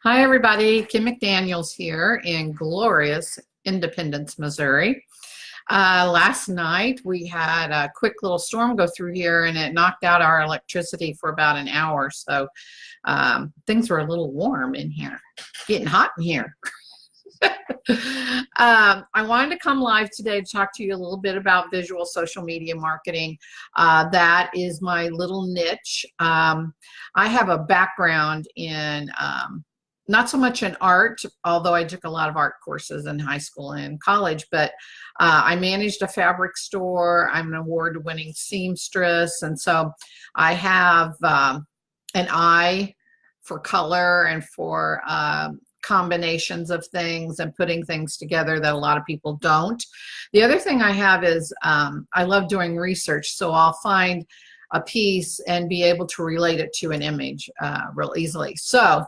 Hi, everybody. Kim McDaniels here in glorious Independence, Missouri. Last night we had a quick little storm go through here and it knocked out our electricity for about an hour. So things were a little warm in here, getting hot in here. I wanted to come live today to talk to you a little bit about visual social media marketing. That is my little niche. I have a background in not so much in art, although I took a lot of art courses in high school and college, but I managed a fabric store. I'm an award-winning seamstress, and so I have an eye for color and for combinations of things and putting things together that a lot of people don't. The other thing I have is I love doing research, so I'll find a piece and be able to relate it to an image real easily. So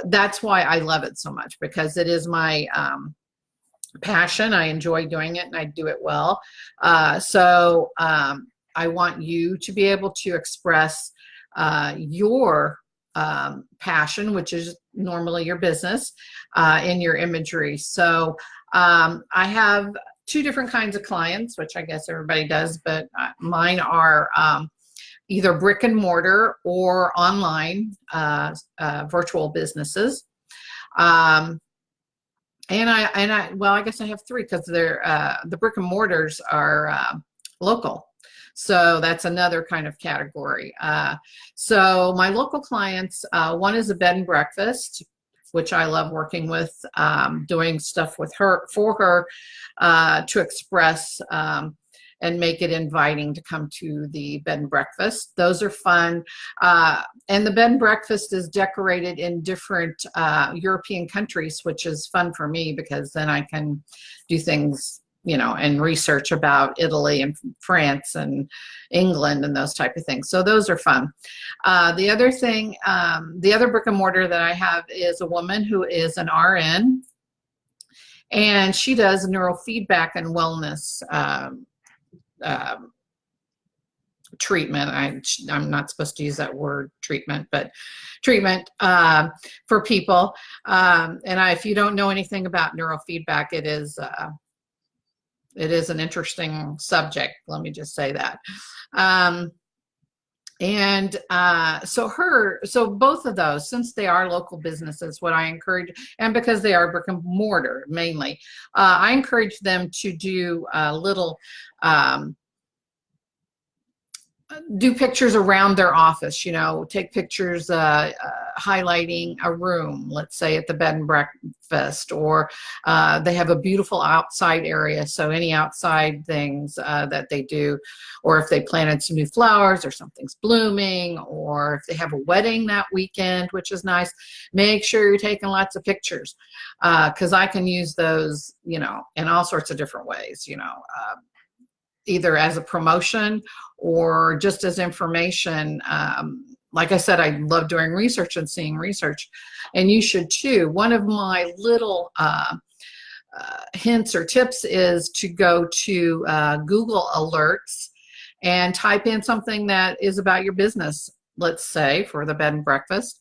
that's why I love it so much, because it is my passion. I enjoy doing it and I do it well. So I want you to be able to express your passion, which is normally your business, in your imagery. So I have two different kinds of clients, which I guess everybody does, but mine are either brick and mortar or online virtual businesses. Well, I guess I have three, because they're the brick and mortars are local. So that's another kind of category. So my local clients, one is a bed and breakfast, which I love working with, doing stuff with her, for her, to express and make it inviting to come to the bed and breakfast. Those are fun. And the bed and breakfast is decorated in different European countries, which is fun for me, because then I can do things, you know, and research about Italy and France and England and those type of things. So those are fun. The other thing, the other brick and mortar that I have is a woman who is an RN, and she does neurofeedback and wellness treatment. I'm not supposed to use that word, treatment, but treatment for people. If you don't know anything about neurofeedback, it is an interesting subject. Let me just say that. So both of those, since they are local businesses, what I encourage, and because they are brick and mortar mainly, I encourage them to do little do pictures around their office, you know, take pictures highlighting a room, let's say at the bed and breakfast, or they have a beautiful outside area, so any outside things that they do, or if they planted some new flowers or something's blooming, or if they have a wedding that weekend, which is nice, make sure you're taking lots of pictures, because I can use those, you know, in all sorts of different ways, you know, either as a promotion or just as information. Like I said, I love doing research and seeing research, and you should too. One of my little hints or tips is to go to Google Alerts and type in something that is about your business, let's say for the bed and breakfast,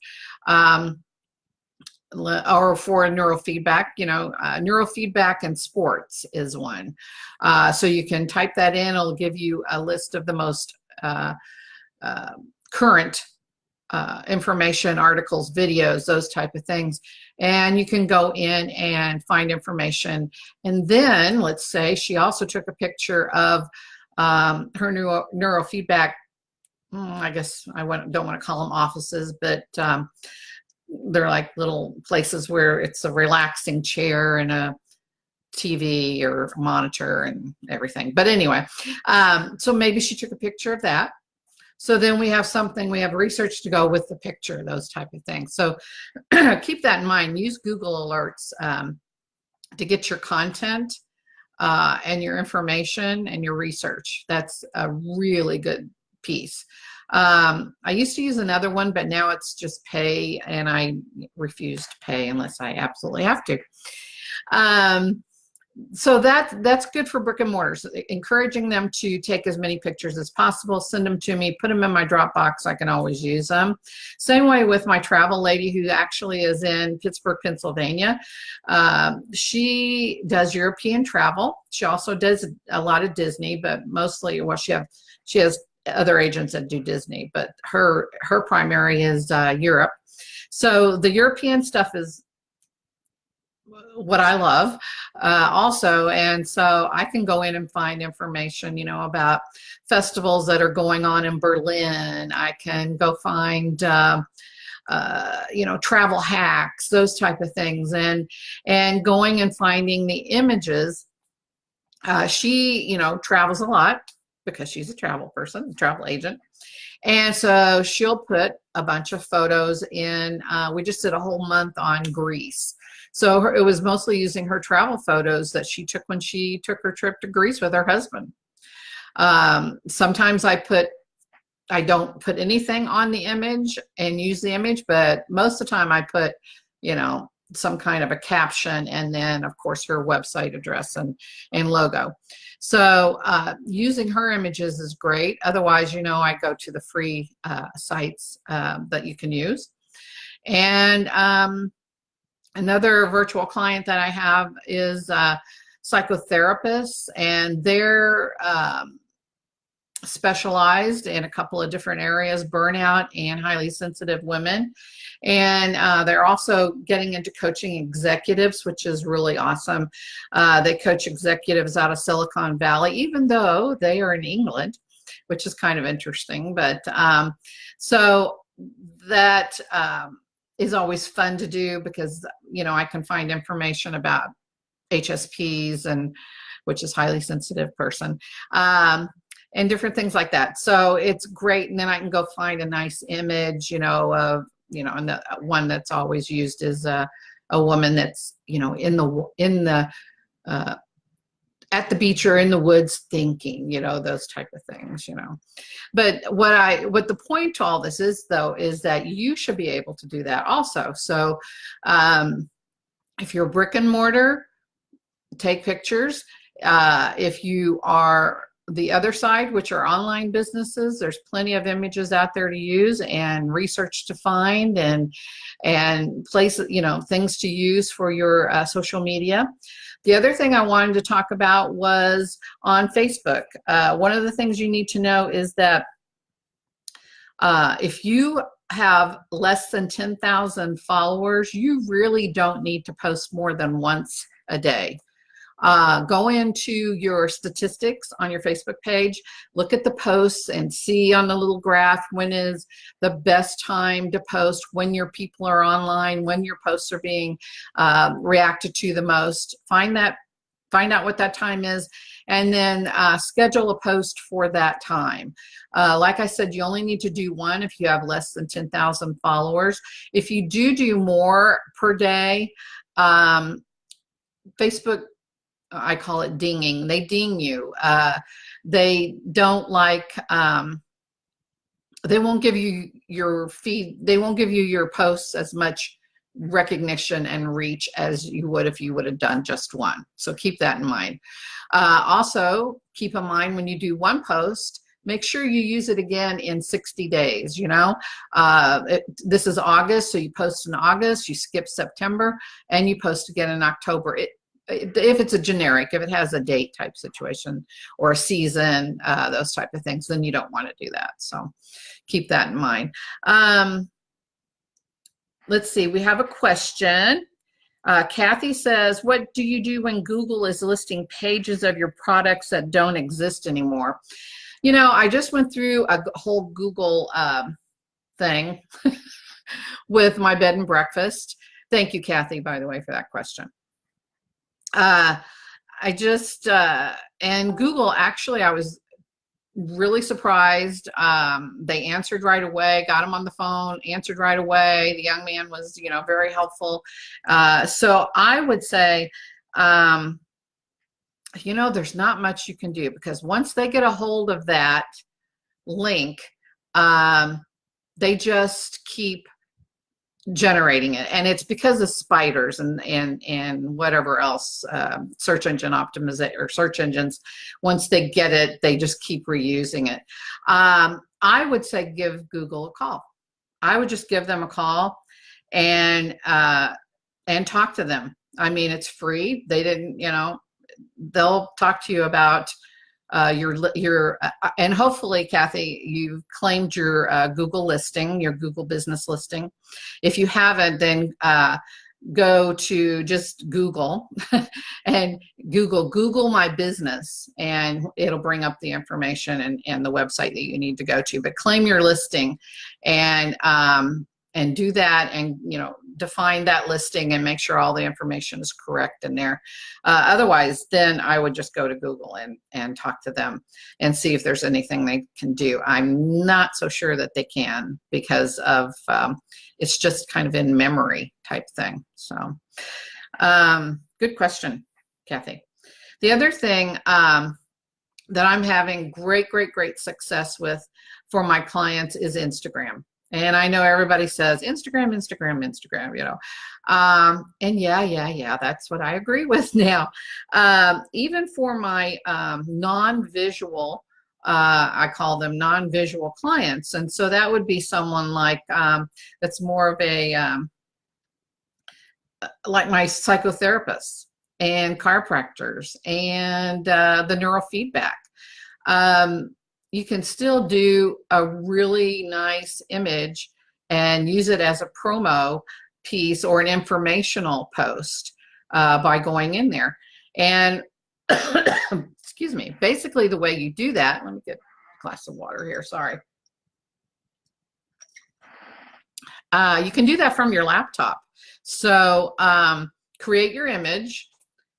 or for neurofeedback, you know, neurofeedback and sports is one. So you can type that in. It'll give you a list of the most current information, articles, videos, those type of things. And you can go in and find information. And then let's say she also took a picture of her neurofeedback. I guess I don't want to call them offices, but they're like little places where it's a relaxing chair and a TV or monitor and everything. But anyway, so maybe she took a picture of that. So then we have something, we have research to go with the picture, those type of things. So keep that in mind. Use Google Alerts to get your content and your information and your research. That's a really good piece. I used to use another one, but now it's just pay, and I refuse to pay unless I absolutely have to. so that's good for brick and mortars, encouraging them to take as many pictures as possible, send them to me, put them in my Dropbox. I can always use them. Same way with my travel lady, who actually is in Pittsburgh, Pennsylvania. She does European travel. She also does a lot of Disney, but mostly, well, she has other agents that do Disney, but her primary is Europe. So the European stuff is what I love also. And so I can go in and find information, you know, about festivals that are going on in Berlin. I can go find, you know, travel hacks, those type of things, and going and finding the images. She, you know, travels a lot because she's a travel person, a travel agent. And so she'll put a bunch of photos in. We just did a whole month on Greece. So it was mostly using her travel photos that she took when she took her trip to Greece with her husband. Sometimes I don't put anything on the image and use the image, but most of the time I put, you know, some kind of a caption, and then of course her website address and logo. So using her images is great. Otherwise, you know, I go to the free sites that you can use. And another virtual client that I have is psychotherapists, and they're specialized in a couple of different areas, burnout and highly sensitive women. And they're also getting into coaching executives, which is really awesome. They coach executives out of Silicon Valley, even though they are in England, which is kind of interesting. But so that is always fun to do because, you know, I can find information about HSPs, and which is highly sensitive person. And different things like that. So it's great. And then I can go find a nice image, you know, of, you know, and the one that's always used is a woman that's, you know, at the beach or in the woods thinking, you know, those type of things, you know. But what the point to all this is, though, is that you should be able to do that also. So if you're brick and mortar, take pictures. If you are the other side, which are online businesses, there's plenty of images out there to use and research to find, and places, you know, things to use for your social media. The other thing I wanted to talk about was on Facebook. One of the things you need to know is that if you have less than 10,000 followers, you really don't need to post more than once a day. Go into your statistics on your Facebook page, look at the posts and see on the little graph when is the best time to post, when your people are online, when your posts are being reacted to the most. Find out what that time is, and then schedule a post for that time. Like I said, you only need to do one if you have less than 10,000 followers. If you do more per day, Facebook, I call it dinging. They ding you. They don't like, they won't give you your feed. They won't give you your posts as much recognition and reach as you would if you would have done just one. So keep that in mind. Also, keep in mind when you do one post, make sure you use it again in 60 days. You know, this is August, so you post in August, you skip September, and you post again in October. If it's a generic, if it has a date type situation or a season, those type of things, then you don't want to do that. So keep that in mind. Let's see, we have a question. Kathy says, what do you do when Google is listing pages of your products that don't exist anymore? You know, I just went through a whole Google thing with my bed and breakfast. Thank you, Kathy, by the way, for that question. And Google, actually, I was really surprised. They answered right away, got him on the phone, answered right away. The young man was, you know, very helpful. So I would say, you know, there's not much you can do, because once they get a hold of that link, they just keep generating it, and it's because of spiders and whatever else, search engine optimization or search engines. Once they get it, they just keep reusing it. I would say give Google a call. I would just give them a call and talk to them. I mean, it's free. They didn't, they'll talk to you about your and hopefully, Kathy, you've claimed your Google listing, your Google business listing. If you haven't, then go to just Google and Google my business, and it'll bring up the information and the website that you need to go to. But claim your listing and do that, and define that listing and make sure all the information is correct in there. Otherwise, then I would just go to Google and talk to them and see if there's anything they can do. I'm not so sure that they can, because of it's just kind of in memory type thing. So good question, Kathy. The other thing that I'm having great success with for my clients is Instagram. And I know everybody says Instagram, and yeah, that's what I agree with now. Even for my non-visual, I call them non-visual clients. And so that would be someone like, that's more of a, like my psychotherapists and chiropractors and the neurofeedback. You can still do a really nice image and use it as a promo piece or an informational post by going in there. And excuse me, basically the way you do that, let me get a glass of water here, sorry. You can do that from your laptop. So create your image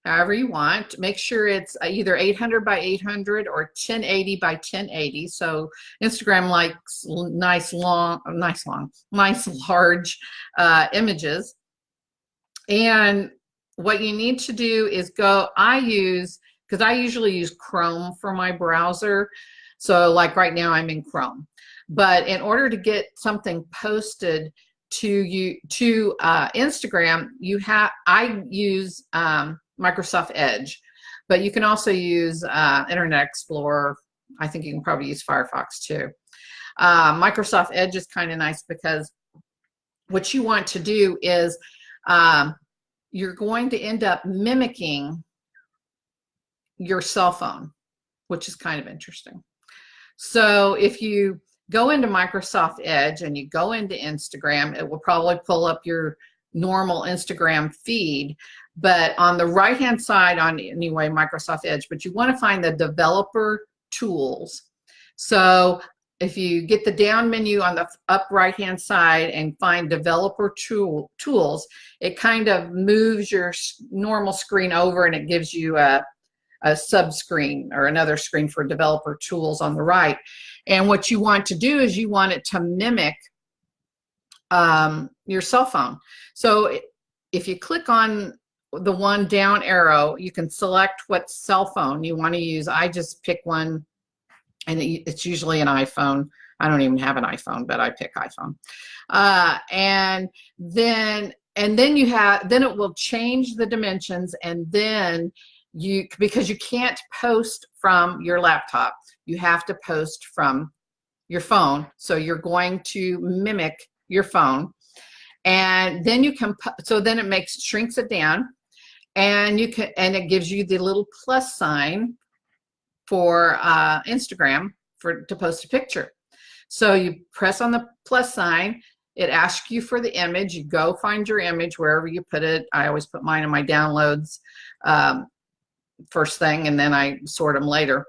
however you want. Make sure it's either 800 by 800 or 1080 by 1080. So Instagram likes nice large images. And what you need to do is because I usually use Chrome for my browser. So like right now I'm in Chrome. But in order to get something posted to Instagram, I use Microsoft Edge, but you can also use Internet Explorer. I think you can probably use Firefox too. Microsoft Edge is kind of nice because what you want to do is you're going to end up mimicking your cell phone, which is kind of interesting. So if you go into Microsoft Edge and you go into Instagram, it will probably pull up your normal Instagram feed. But on the right-hand side, anyway, Microsoft Edge, but you want to find the developer tools. So if you get the down menu on the up right-hand side and find developer tools, it kind of moves your normal screen over and it gives you a sub-screen or another screen for developer tools on the right. And what you want to do is you want it to mimic your cell phone. So if you click on the one down arrow, you can select what cell phone you want to use. I just pick one, and it's usually an iPhone. I don't even have an iPhone, but I pick iPhone. And then it will change the dimensions, and then because you can't post from your laptop, you have to post from your phone. So you're going to mimic your phone, and then then it shrinks it down, and it gives you the little plus sign for Instagram to post a picture. So you press on the plus sign, it asks you for the image, you go find your image wherever you put it. I always put mine in my downloads first thing, and then I sort them later.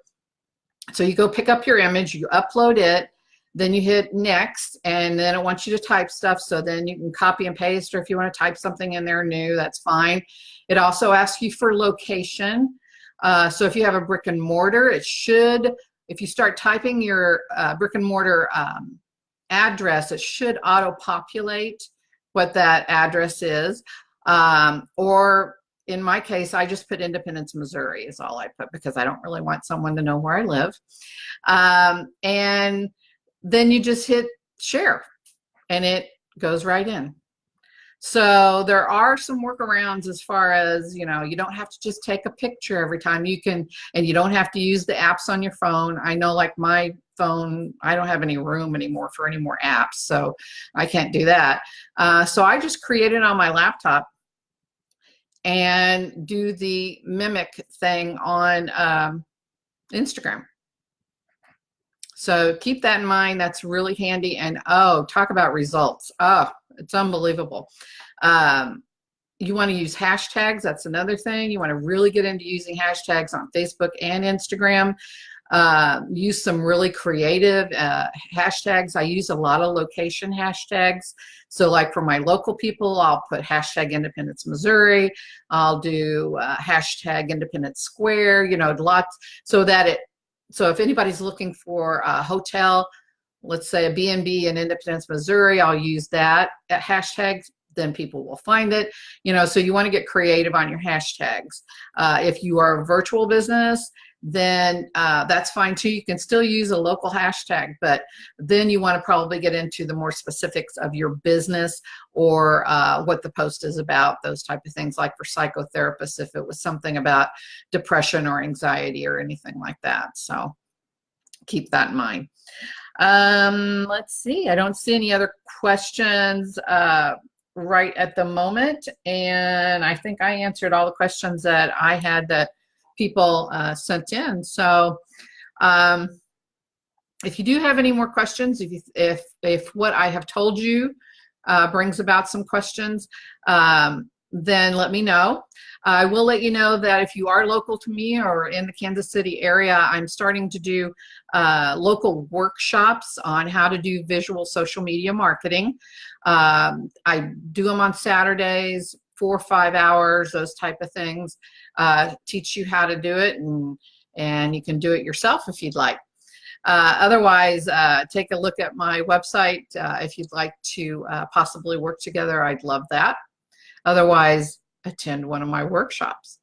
So you go pick up your image, you upload it, then you hit next, and then it wants you to type stuff. So then you can copy and paste, or if you want to type something in there new, that's fine. It also asks you for location. So if you have a brick and mortar, it should, if you start typing your brick and mortar address, it should auto-populate what that address is. Or in my case, I just put Independence, Missouri is all I put, because I don't really want someone to know where I live. And then you just hit share, and it goes right in. So there are some workarounds as far as, you know, you don't have to just take a picture every time. You can, and you don't have to use the apps on your phone. I know, like my phone, I don't have any room anymore for any more apps, so I can't do that. So I just create it on my laptop and do the mimic thing on Instagram. So keep that in mind. That's really handy. And oh, talk about results. Oh, it's unbelievable. You want to use hashtags. That's another thing. You want to really get into using hashtags on Facebook and Instagram. Use some really creative hashtags. I use a lot of location hashtags. So like for my local people, I'll put hashtag Independence, Missouri. I'll do hashtag Independence Square, you know, lots, so that it, so if anybody's looking for a hotel, let's say a B&B in Independence, Missouri, I'll use that hashtag, then people will find it. You know, so you want to get creative on your hashtags. If you are a virtual business, then that's fine too. You can still use a local hashtag, but then you want to probably get into the more specifics of your business or what the post is about, those type of things. Like for psychotherapists, if it was something about depression or anxiety or anything like that. So keep that in mind. Let's see, I don't see any other questions right at the moment, and I think I answered all the questions that I had that people sent in. So if you do have any more questions, if what I have told you brings about some questions, then let me know. I will let you know that if you are local to me or in the Kansas City area, I'm starting to do local workshops on how to do visual social media marketing. I do them on Saturdays, 4 or 5 hours, those type of things. Teach you how to do it, and you can do it yourself if you'd like. Otherwise, take a look at my website if you'd like to possibly work together. I'd love that. Otherwise, attend one of my workshops.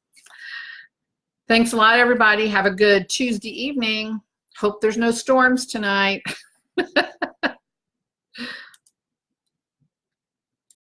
Thanks a lot, everybody. Have a good Tuesday evening. Hope there's no storms tonight.